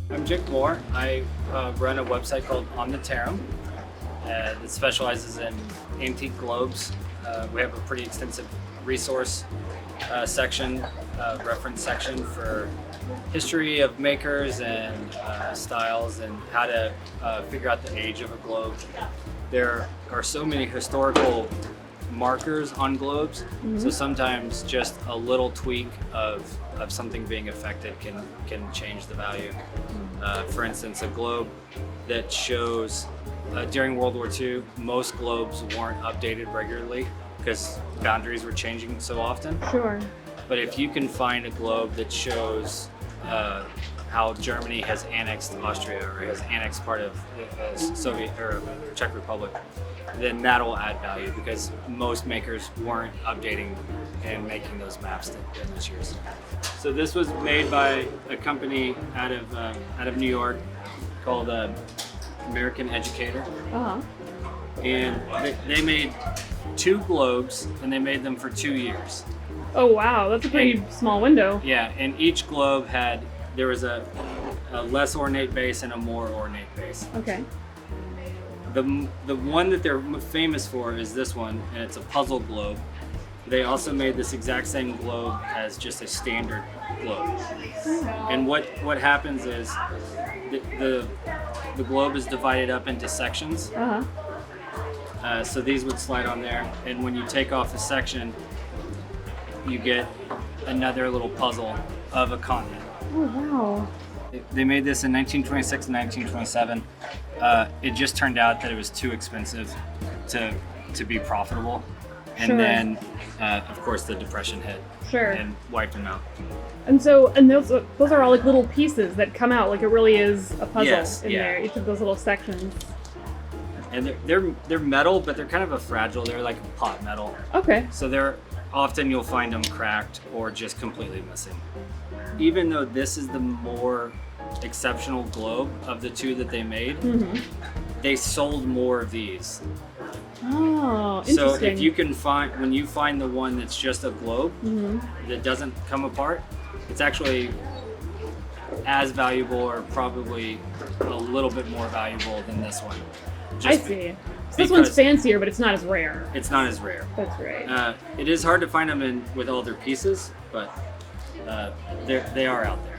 I'm Jake Moore. I run a website called Omniterrum that specializes in antique globes. We have a pretty extensive resource section, reference section for history of makers and styles and how to figure out the age of a globe. There are so many historical markers on globes, so sometimes just a little tweak of something being affected can change the value. For instance, a globe that shows during World War II, most globes weren't updated regularly because boundaries were changing so often. Sure. But if you can find a globe that shows how Germany has annexed Austria or has annexed part of Soviet or Czech Republic, then that'll add value because most makers weren't updating and making those maps in those years. So this was made by a company out of New York called American Educator, and they made 2 globes and they made them for 2 years. Oh wow, that's a pretty small window. Yeah, and each globe there was a less ornate base and a more ornate base. Okay. The one that they're famous for is this one, and it's a puzzle globe. They also made this exact same globe as just a standard globe. And what happens is the globe is divided up into sections. So these would slide on there, and when you take off a section, you get another little puzzle of a continent. Oh wow. They made this in 1926 and 1927. It just turned out that it was too expensive to be profitable. And Sure. then, of course, the Depression hit and wiped them out. And those are all like little pieces that come out, like it really is a puzzle in there, each of those little sections. And they're metal, but they're kind of a fragile. They're like pot metal. Okay. So often you'll find them cracked or just completely missing. Even though this is the more exceptional globe of the 2 that they made, they sold more of these. Oh, interesting. So if you can when you find the one that's just a globe that doesn't come apart, it's actually as valuable or probably a little bit more valuable than this one. I see. So this one's fancier, but it's not as rare. It's not as rare. That's right. It is hard to find them with all their pieces, but they are out there.